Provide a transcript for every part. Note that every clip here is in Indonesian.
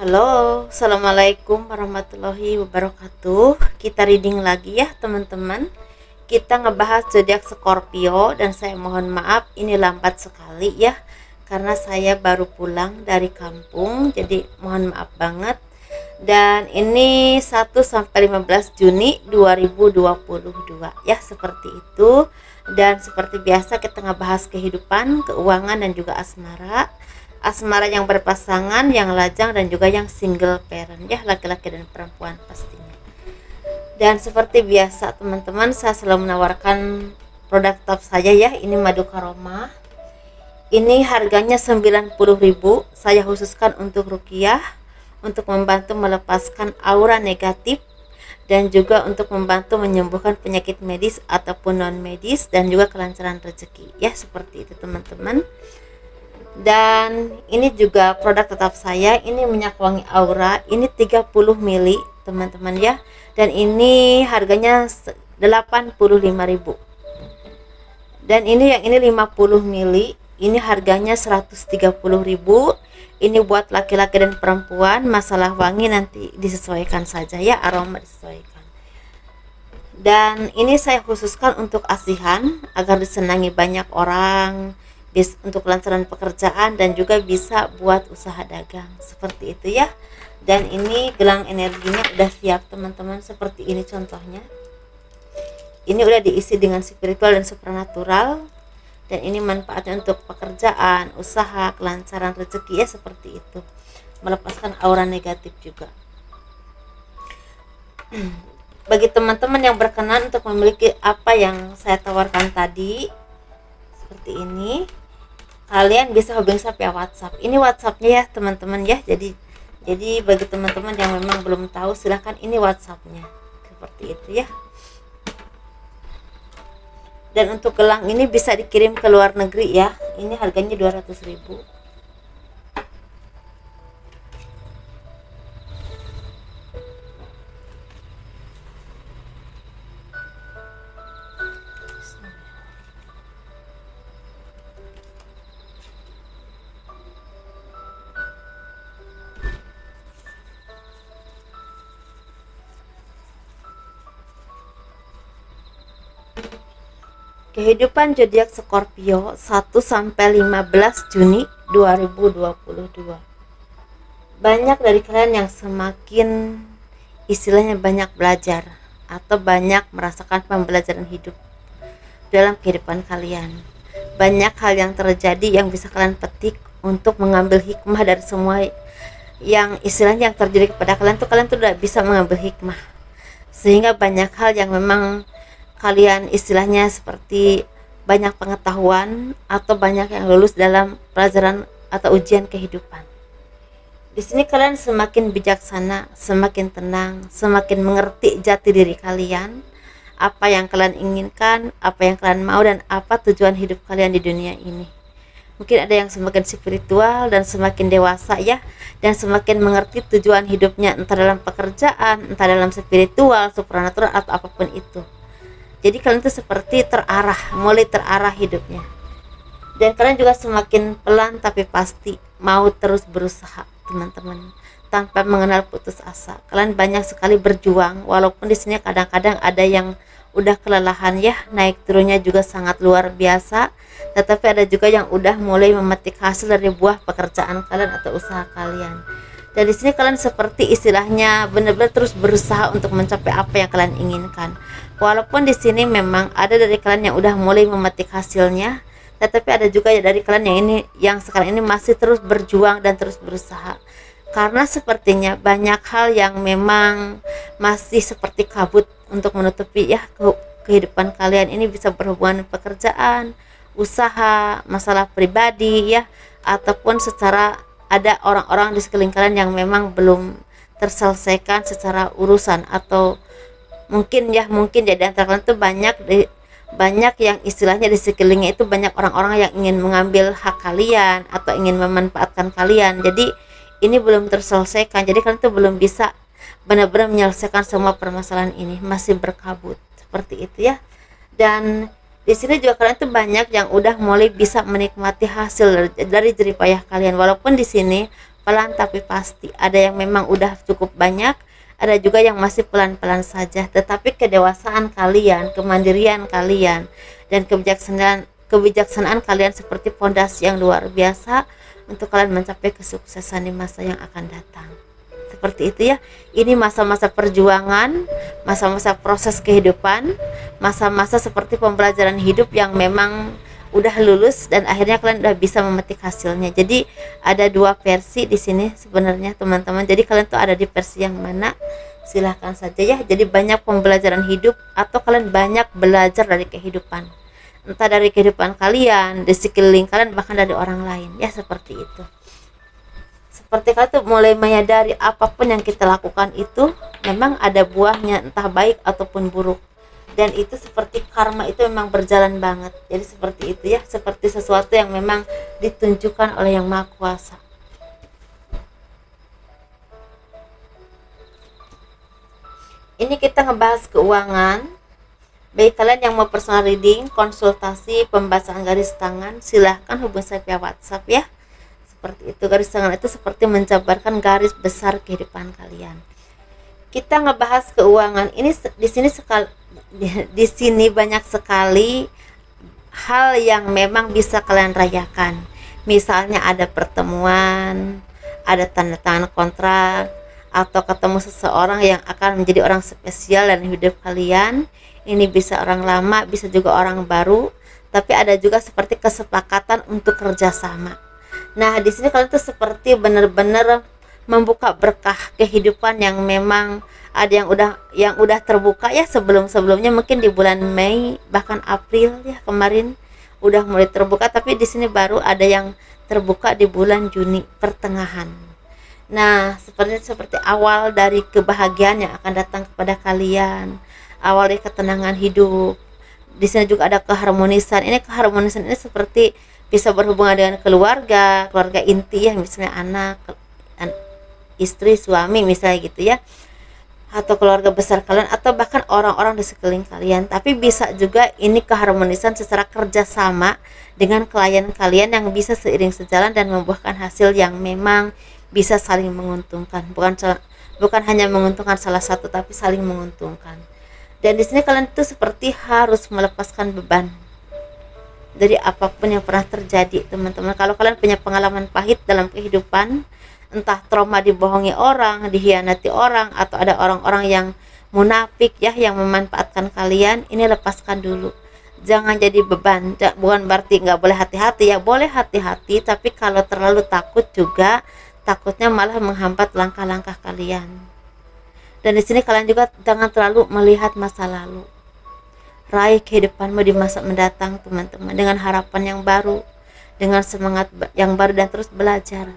Halo, assalamualaikum warahmatullahi wabarakatuh. Kita reading lagi ya teman-teman. Kita ngebahas zodiak Scorpio dan saya mohon maaf ini lambat sekali ya, karena saya baru pulang dari kampung, jadi mohon maaf banget. Dan ini 1 sampai 15 Juni 2022 ya, seperti itu. Dan seperti biasa kita ngebahas kehidupan, keuangan dan juga asmara yang berpasangan, yang lajang dan juga yang single parent ya, laki-laki dan perempuan pastinya. Dan seperti biasa teman-teman, saya selalu menawarkan produk top saya ya. Ini madu karomah. Ini harganya 90.000. Saya khususkan untuk ruqyah, untuk membantu melepaskan aura negatif dan juga untuk membantu menyembuhkan penyakit medis ataupun non medis dan juga kelancaran rezeki ya, seperti itu teman-teman. Dan ini juga produk tetap saya, ini minyak wangi aura, ini 30 mili teman-teman ya, dan ini harganya 85.000. Dan ini yang ini 50 mili, ini harganya 130.000. Ini buat laki-laki dan perempuan. Masalah wangi nanti disesuaikan saja ya, aroma disesuaikan. Dan ini saya khususkan untuk asihan agar disenangi banyak orang, untuk kelancaran pekerjaan dan juga bisa buat usaha dagang, seperti itu ya. Dan ini gelang energinya udah siap teman-teman, seperti ini contohnya. Ini udah diisi dengan spiritual dan supranatural, dan ini manfaatnya untuk pekerjaan, usaha, kelancaran rezeki ya, seperti itu. Melepaskan aura negatif juga. Bagi teman-teman yang berkenan untuk memiliki apa yang saya tawarkan tadi, seperti ini, kalian bisa hubungi saya via WhatsApp. Ini WhatsAppnya ya teman-teman ya. Jadi bagi teman-teman yang memang belum tahu, silahkan ini WhatsAppnya, seperti itu ya. Dan untuk gelang ini bisa dikirim ke luar negeri ya. Ini harganya 200.000. Kehidupan zodiak Scorpio 1 sampai 15 Juni 2022. Banyak dari kalian yang semakin istilahnya banyak belajar atau banyak merasakan pembelajaran hidup dalam kehidupan kalian. Banyak hal yang terjadi yang bisa kalian petik untuk mengambil hikmah dari semua yang istilahnya yang terjadi kepada kalian tuh, kalian tuh udah bisa mengambil hikmah. Sehingga banyak hal yang memang kalian istilahnya seperti banyak pengetahuan atau banyak yang lulus dalam pelajaran atau ujian kehidupan. Di sini kalian semakin bijaksana, semakin tenang, semakin mengerti jati diri kalian, apa yang kalian inginkan, apa yang kalian mau, dan apa tujuan hidup kalian di dunia ini. Mungkin ada yang semakin spiritual dan semakin dewasa ya, dan semakin mengerti tujuan hidupnya, entah dalam pekerjaan, entah dalam spiritual, supranatural atau apapun itu. Jadi kalian tuh seperti terarah, mulai terarah hidupnya. Dan kalian juga semakin pelan tapi pasti mau terus berusaha teman-teman, tanpa mengenal putus asa. Kalian banyak sekali berjuang, walaupun di sini kadang-kadang ada yang udah kelelahan ya, naik turunnya juga sangat luar biasa. Tetapi ada juga yang udah mulai memetik hasil dari buah pekerjaan kalian atau usaha kalian. Dan di sini kalian seperti istilahnya benar-benar terus berusaha untuk mencapai apa yang kalian inginkan. Walaupun di sini memang ada dari kalian yang udah mulai memetik hasilnya, tetapi ada juga ya dari kalian yang sekarang ini masih terus berjuang dan terus berusaha. Karena sepertinya banyak hal yang memang masih seperti kabut untuk menutupi ya kehidupan kalian. Ini bisa berhubungan dengan pekerjaan, usaha, masalah pribadi ya, ataupun secara ada orang-orang di sekeliling kalian yang memang belum terselesaikan secara urusan, atau mungkin ya di antara kalian tuh banyak yang istilahnya di sekelilingnya itu banyak orang-orang yang ingin mengambil hak kalian atau ingin memanfaatkan kalian. Jadi ini belum terselesaikan, jadi kalian tuh belum bisa benar-benar menyelesaikan semua permasalahan ini, masih berkabut seperti itu ya. Dan di sini juga kalian tuh banyak yang udah mulai bisa menikmati hasil dari jerih payah kalian, walaupun di sini pelan tapi pasti. Ada yang memang udah cukup banyak, ada juga yang masih pelan-pelan saja. Tetapi kedewasaan kalian, kemandirian kalian, dan kebijaksanaan kalian seperti fondasi yang luar biasa untuk kalian mencapai kesuksesan di masa yang akan datang. Seperti itu ya. Ini masa-masa perjuangan, masa-masa proses kehidupan, masa-masa seperti pembelajaran hidup yang memang udah lulus dan akhirnya kalian udah bisa memetik hasilnya. Jadi ada dua versi di sini sebenarnya teman-teman. Jadi kalian tuh ada di versi yang mana? Silahkan saja ya. Jadi banyak pembelajaran hidup atau kalian banyak belajar dari kehidupan. Entah dari kehidupan kalian, di sekeliling kalian, bahkan dari orang lain ya, seperti itu. Seperti kalian tuh mulai menyadari apapun yang kita lakukan itu memang ada buahnya, entah baik ataupun buruk. Dan itu seperti karma itu memang berjalan banget. Jadi seperti itu ya, seperti sesuatu yang memang ditunjukkan oleh Yang Maha Kuasa. Ini kita ngebahas keuangan. Bagi kalian yang mau personal reading, konsultasi, pembahasan garis tangan, silahkan hubungi saya via WhatsApp ya. Seperti itu, garis tangan itu seperti menjabarkan garis besar kehidupan kalian. Kita ngebahas keuangan. Ini di sini banyak sekali hal yang memang bisa kalian rayakan. Misalnya ada pertemuan, ada tanda tangan kontrak, atau ketemu seseorang yang akan menjadi orang spesial dalam hidup kalian. Ini bisa orang lama, bisa juga orang baru, tapi ada juga seperti kesepakatan untuk kerjasama. Nah, di sini kalian tuh seperti benar-benar membuka berkah kehidupan yang memang ada yang udah terbuka ya sebelumnya, mungkin di bulan Mei bahkan April ya kemarin udah mulai terbuka, tapi di sini baru ada yang terbuka di bulan Juni pertengahan. Nah, seperti awal dari kebahagiaan yang akan datang kepada kalian, awal dari ketenangan hidup. Di sini juga ada keharmonisan. Ini keharmonisan ini seperti bisa berhubungan dengan keluarga inti ya, misalnya anak, istri, suami misalnya gitu ya, atau keluarga besar kalian, atau bahkan orang-orang di sekeliling kalian. Tapi bisa juga ini keharmonisan secara kerjasama dengan klien kalian yang bisa seiring sejalan dan membuahkan hasil yang memang bisa saling menguntungkan. Bukan hanya menguntungkan salah satu, tapi saling menguntungkan. Dan di sini kalian itu seperti harus melepaskan beban dari apapun yang pernah terjadi, teman-teman. Kalau kalian punya pengalaman pahit dalam kehidupan, entah trauma dibohongi orang, dihianati orang, atau ada orang-orang yang munafik ya, yang memanfaatkan kalian, ini lepaskan dulu. Jangan jadi beban. Bukan berarti nggak boleh hati-hati ya, boleh hati-hati, tapi kalau terlalu takut juga, takutnya malah menghambat langkah-langkah kalian. Dan di sini kalian juga jangan terlalu melihat masa lalu. Raih kehidupanmu di masa mendatang, teman-teman, dengan harapan yang baru, dengan semangat yang baru, dan terus belajar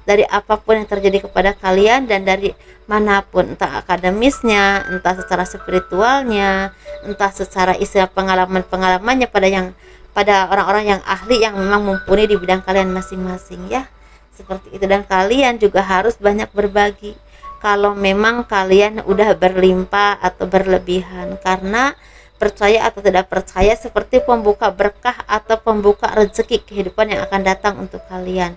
dari apapun yang terjadi kepada kalian dan dari manapun, entah akademisnya, entah secara spiritualnya, entah secara istilah pengalamannya pada orang-orang yang ahli yang memang mumpuni di bidang kalian masing-masing ya. Seperti itu. Dan kalian juga harus banyak berbagi kalau memang kalian udah berlimpah atau berlebihan, karena percaya atau tidak percaya seperti pembuka berkah atau pembuka rezeki kehidupan yang akan datang untuk kalian.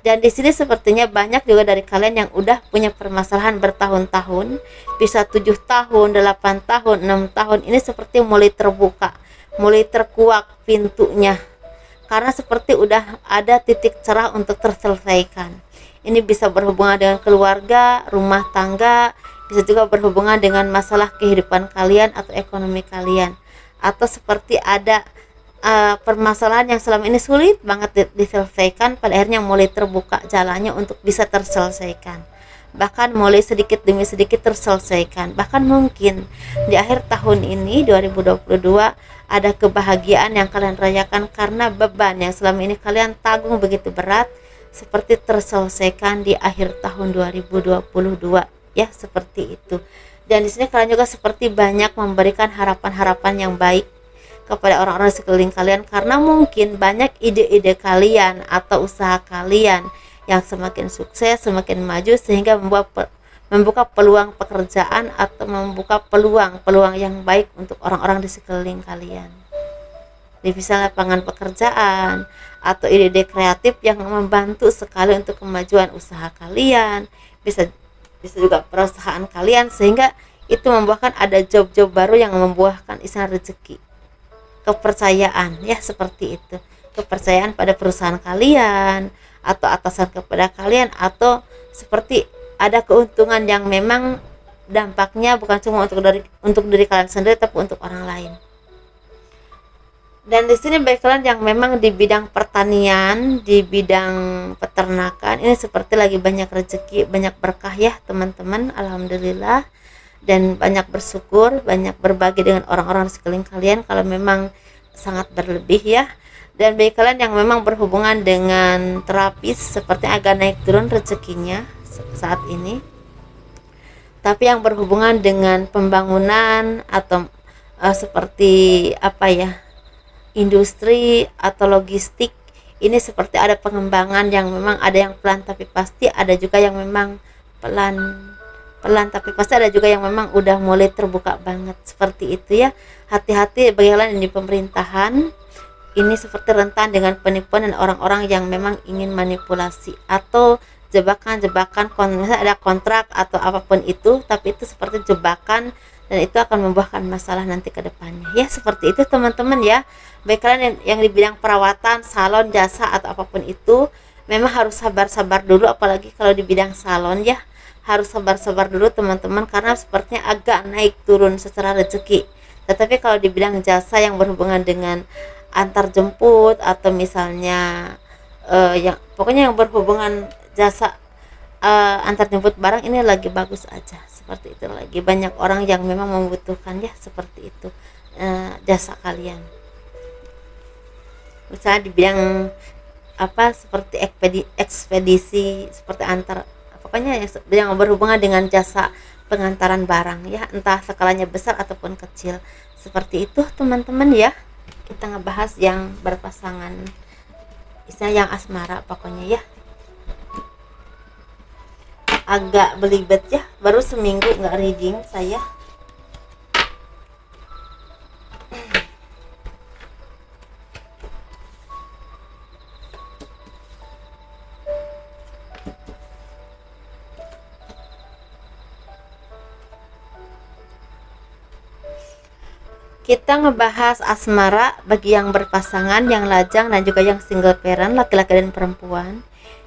Dan di sini sepertinya banyak juga dari kalian yang udah punya permasalahan bertahun-tahun, bisa 7 tahun, 8 tahun, 6 tahun, ini seperti mulai terbuka, mulai terkuak pintunya, karena seperti udah ada titik cerah untuk terselesaikan. Ini bisa berhubungan dengan keluarga, rumah tangga, bisa juga berhubungan dengan masalah kehidupan kalian atau ekonomi kalian, atau seperti ada permasalahan yang selama ini sulit banget diselesaikan, pada akhirnya mulai terbuka jalannya untuk bisa terselesaikan, bahkan mulai sedikit demi sedikit terselesaikan. Bahkan mungkin di akhir tahun ini 2022 ada kebahagiaan yang kalian rayakan karena beban yang selama ini kalian tanggung begitu berat seperti terselesaikan di akhir tahun 2022 ya, seperti itu. Dan di sini kalian juga seperti banyak memberikan harapan-harapan yang baik kepada orang-orang di sekeliling kalian, karena mungkin banyak ide-ide kalian atau usaha kalian yang semakin sukses, semakin maju, sehingga membuka peluang pekerjaan atau membuka peluang yang baik untuk orang-orang di sekeliling kalian. divisi lapangan pekerjaan, atau ide-ide kreatif yang membantu sekali untuk kemajuan usaha kalian, bisa bisa juga perusahaan kalian, sehingga itu membuahkan ada job-job baru yang membuahkan istilah rezeki, kepercayaan ya, seperti itu, kepercayaan pada perusahaan kalian atau atasan kepada kalian, atau seperti ada keuntungan yang memang dampaknya bukan cuma untuk diri kalian sendiri tapi untuk orang lain. Dan di sini bagi kalian yang memang di bidang pertanian, di bidang peternakan, ini seperti lagi banyak rezeki, banyak berkah ya teman-teman, alhamdulillah. Dan banyak bersyukur, banyak berbagi dengan orang-orang di sekeliling kalian kalau memang sangat berlebih ya. Dan bagi kalian yang memang berhubungan dengan terapis, seperti agak naik turun rezekinya saat ini. Tapi yang berhubungan dengan pembangunan atau seperti apa ya, industri atau logistik, ini seperti ada pengembangan yang memang ada yang pelan tapi pasti, ada juga yang memang pelan tapi pasti, ada juga yang memang udah mulai terbuka banget, seperti itu ya. Hati-hati bagi kalian di pemerintahan, ini seperti rentan dengan penipuan dan orang-orang yang memang ingin manipulasi atau jebakan-jebakan, misalnya ada kontrak atau apapun itu, tapi itu seperti jebakan dan itu akan membuahkan masalah nanti ke depannya ya, seperti itu teman-teman ya. Baik kalian yang di bidang perawatan, salon, jasa atau apapun itu, memang harus sabar-sabar dulu, apalagi kalau di bidang salon ya, harus sabar-sabar dulu teman-teman, karena sepertinya agak naik turun secara rezeki. Tetapi kalau di bidang jasa yang berhubungan dengan antar jemput atau misalnya yang pokoknya yang berhubungan jasa antar jemput barang, ini lagi bagus aja, seperti itu. Lagi banyak orang yang memang membutuhkan ya, seperti itu jasa kalian. Misalnya di bidang apa, seperti ekspedisi, seperti antar, pokoknya yang berhubungan dengan jasa pengantaran barang ya, entah skalanya besar ataupun kecil, seperti itu teman-teman ya. Kita ngebahas yang berpasangan, istilah yang asmara pokoknya ya. Agak belibet ya, baru seminggu nggak reading saya. Kita ngebahas asmara bagi yang berpasangan, yang lajang, dan juga yang single parent, laki-laki dan perempuan.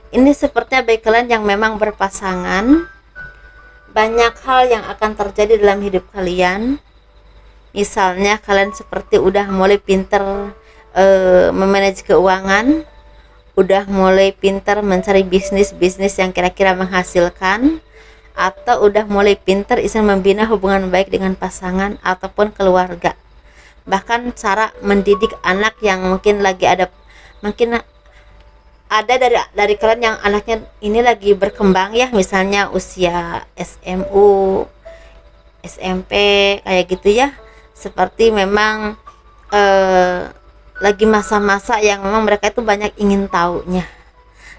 Ini sepertinya bagi kalian yang memang berpasangan, banyak hal yang akan terjadi dalam hidup kalian. Misalnya kalian seperti udah mulai pinter memanage keuangan, udah mulai pinter mencari bisnis yang kira-kira menghasilkan, atau udah mulai pinter membina hubungan baik dengan pasangan ataupun keluarga. Bahkan cara mendidik anak yang mungkin ada dari kalian yang anaknya ini lagi berkembang ya, misalnya usia SMU, SMP kayak gitu ya, seperti memang lagi masa-masa yang memang mereka itu banyak ingin taunya.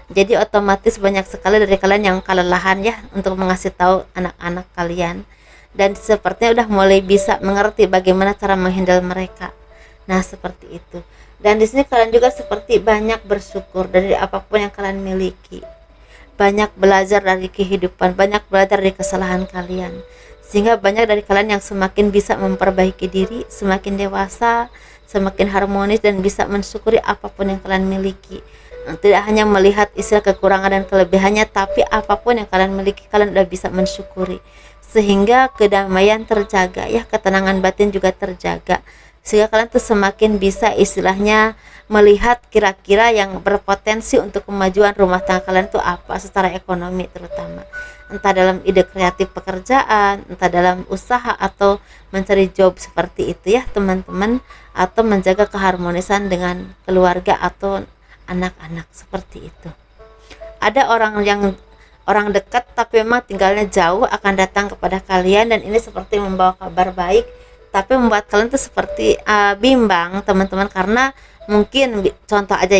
Jadi otomatis banyak sekali dari kalian yang kelelahan ya untuk mengasih tahu anak-anak kalian, dan sepertinya udah mulai bisa mengerti bagaimana cara menghandle mereka. Nah, seperti itu. Dan di sini kalian juga seperti banyak bersyukur dari apapun yang kalian miliki. Banyak belajar dari kehidupan, banyak belajar dari kesalahan kalian. Sehingga banyak dari kalian yang semakin bisa memperbaiki diri, semakin dewasa, semakin harmonis, dan bisa mensyukuri apapun yang kalian miliki. Tidak hanya melihat istilah kekurangan dan kelebihannya, tapi apapun yang kalian miliki kalian udah bisa mensyukuri, sehingga kedamaian terjaga ya, ketenangan batin juga terjaga, sehingga kalian tuh semakin bisa istilahnya melihat kira-kira yang berpotensi untuk kemajuan rumah tangga kalian tuh apa secara ekonomi, terutama entah dalam ide kreatif pekerjaan, entah dalam usaha atau mencari job, seperti itu ya teman-teman, atau menjaga keharmonisan dengan keluarga atau anak-anak, seperti itu. Ada orang dekat tapi memang tinggalnya jauh akan datang kepada kalian, dan ini seperti membawa kabar baik, tapi membuat kalian tuh seperti bimbang teman-teman, karena mungkin contoh aja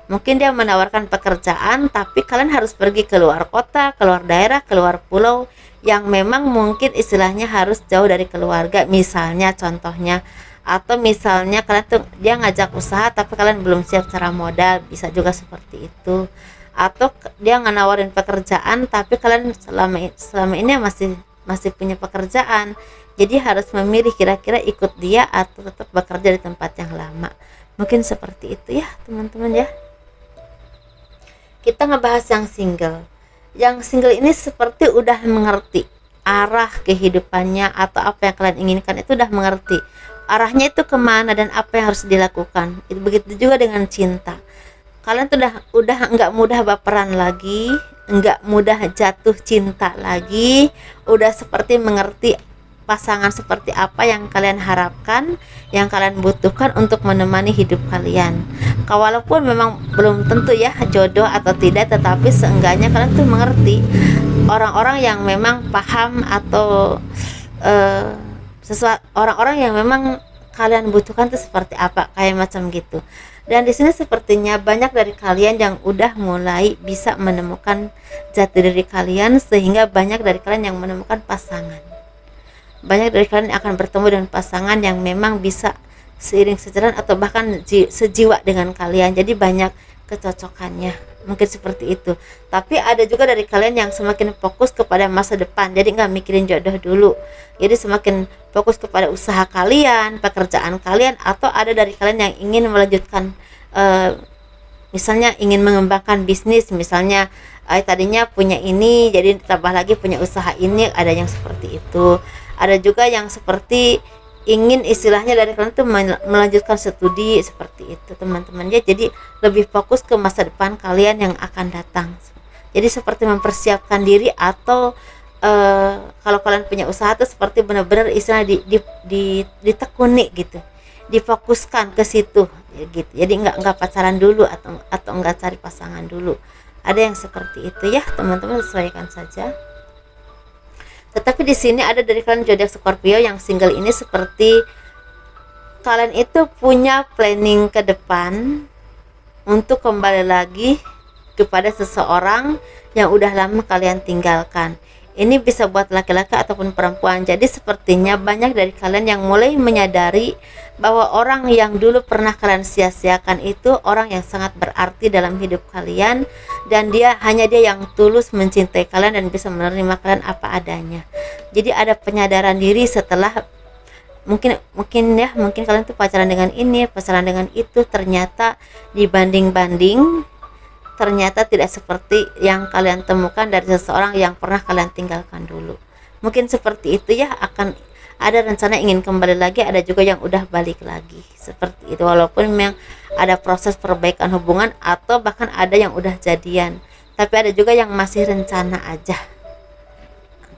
mungkin dia menawarkan pekerjaan tapi kalian harus pergi keluar kota, keluar daerah, keluar pulau yang memang mungkin istilahnya harus jauh dari keluarga, misalnya contohnya Atau misalnya kalian tuh dia ngajak usaha tapi kalian belum siap secara modal, bisa juga seperti itu. Atau dia nawarin pekerjaan tapi kalian selama ini masih masih punya pekerjaan, jadi harus memilih kira-kira ikut dia atau tetap bekerja di tempat yang lama. Mungkin seperti itu ya teman-teman ya. Kita ngebahas yang single. Yang single ini seperti udah mengerti arah kehidupannya atau apa yang kalian inginkan, itu udah mengerti arahnya itu kemana dan apa yang harus dilakukan. Begitu juga dengan cinta. Kalian tuh udah nggak mudah baperan lagi, nggak mudah jatuh cinta lagi, udah seperti mengerti pasangan seperti apa yang kalian harapkan, yang kalian butuhkan untuk menemani hidup kalian. Walaupun memang belum tentu ya jodoh atau tidak, tetapi seenggaknya kalian tuh mengerti orang-orang yang memang paham atau sesuatu, orang-orang yang memang kalian butuhkan tuh seperti apa, kayak macam gitu. Dan di sini sepertinya banyak dari kalian yang udah mulai bisa menemukan jati diri kalian, sehingga banyak dari kalian yang menemukan pasangan. Banyak dari kalian akan bertemu dengan pasangan yang memang bisa seiring sejalan atau bahkan sejiwa dengan kalian, jadi banyak kecocokannya, mungkin seperti itu. Tapi ada juga dari kalian yang semakin fokus kepada masa depan, jadi nggak mikirin jodoh dulu, jadi semakin fokus kepada usaha kalian, pekerjaan kalian. Atau ada dari kalian yang ingin melanjutkan misalnya ingin mengembangkan bisnis, misalnya tadinya punya ini jadi ditambah lagi punya usaha ini, ada yang seperti itu. Ada juga yang seperti ingin istilahnya dari kalian tuh melanjutkan studi, seperti itu teman-teman ya. Jadi lebih fokus ke masa depan kalian yang akan datang, jadi seperti mempersiapkan diri. Atau kalau kalian punya usaha tuh seperti benar-benar istilahnya ditekuni gitu, difokuskan ke situ ya, gitu. Jadi nggak pacaran dulu atau nggak cari pasangan dulu. Ada yang seperti itu ya teman-teman, sesuaikan saja. Tetapi di sini ada dari kalian zodiak Scorpio yang single ini seperti kalian itu punya planning ke depan untuk kembali lagi kepada seseorang yang udah lama kalian tinggalkan. Ini bisa buat laki-laki ataupun perempuan. Jadi sepertinya banyak dari kalian yang mulai menyadari bahwa orang yang dulu pernah kalian sia-siakan itu orang yang sangat berarti dalam hidup kalian, dan hanya dia yang tulus mencintai kalian dan bisa menerima kalian apa adanya. Jadi ada penyadaran diri setelah mungkin kalian tuh pacaran dengan ini, pacaran dengan itu, ternyata dibanding-banding ternyata tidak seperti yang kalian temukan dari seseorang yang pernah kalian tinggalkan dulu. Mungkin seperti itu ya, akan ada rencana ingin kembali lagi, ada juga yang udah balik lagi, seperti itu. Walaupun memang ada proses perbaikan hubungan atau bahkan ada yang udah jadian, tapi ada juga yang masih rencana aja,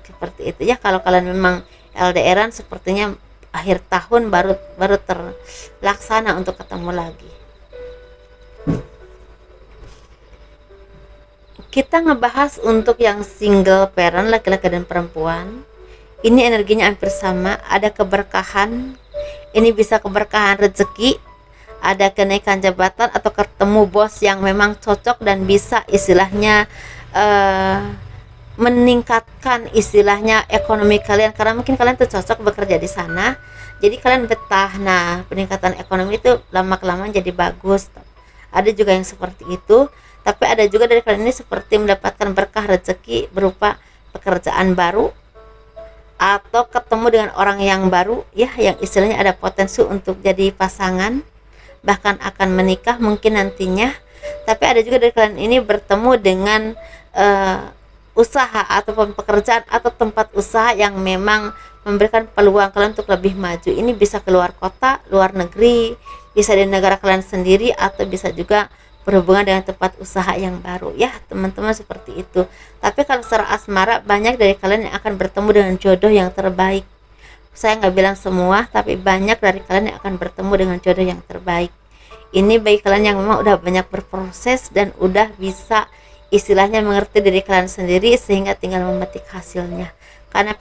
seperti itu ya. Kalau kalian memang LDRan, sepertinya akhir tahun baru terlaksana untuk ketemu lagi. Kita ngebahas untuk yang single parent, laki-laki dan perempuan. Ini energinya hampir sama, ada keberkahan. Ini bisa keberkahan rezeki, ada kenaikan jabatan atau ketemu bos yang memang cocok dan bisa istilahnya meningkatkan istilahnya ekonomi kalian, karena mungkin kalian tuh cocok bekerja di sana, jadi kalian betah. Nah, peningkatan ekonomi itu lama-kelamaan jadi bagus. Ada juga yang seperti itu. Tapi ada juga dari kalian ini seperti mendapatkan berkah rezeki berupa pekerjaan baru atau ketemu dengan orang yang baru ya, yang istilahnya ada potensi untuk jadi pasangan, bahkan akan menikah mungkin nantinya. Tapi ada juga dari kalian ini bertemu dengan usaha ataupun pekerjaan atau tempat usaha yang memang memberikan peluang kalian untuk lebih maju. Ini bisa keluar kota, luar negeri, bisa di negara kalian sendiri, atau bisa juga berhubungan dengan tempat usaha yang baru ya teman-teman, seperti itu. Tapi kalau secara asmara, banyak dari kalian yang akan bertemu dengan jodoh yang terbaik. Saya nggak bilang semua, tapi banyak dari kalian yang akan bertemu dengan jodoh yang terbaik. Ini bagi kalian yang memang udah banyak berproses dan udah bisa istilahnya mengerti diri kalian sendiri, sehingga tinggal memetik hasilnya karena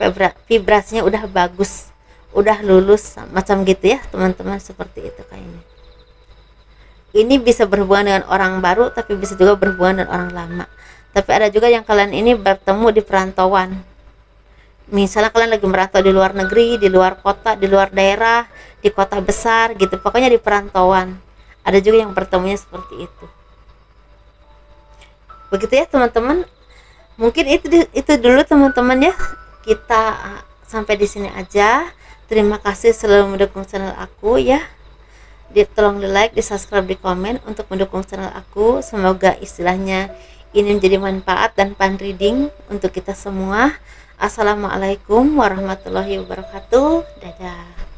vibrasinya udah bagus, udah lulus macam gitu ya teman-teman, seperti itu kayaknya. Ini bisa berhubungan dengan orang baru, tapi bisa juga berhubungan dengan orang lama. Tapi ada juga yang kalian ini bertemu di perantauan. misalnya kalian lagi merantau di luar negeri, di luar kota, di luar daerah, di kota besar gitu, pokoknya di perantauan. Ada juga yang bertemunya seperti itu. Begitu ya teman-teman. Mungkin itu dulu teman-teman ya. Kita sampai di sini aja. Terima kasih selalu mendukung channel aku ya. Tolong di like, di subscribe, di komen untuk mendukung channel aku. Semoga istilahnya ini menjadi manfaat dan fun reading untuk kita semua. Assalamualaikum warahmatullahi wabarakatuh. Dadah.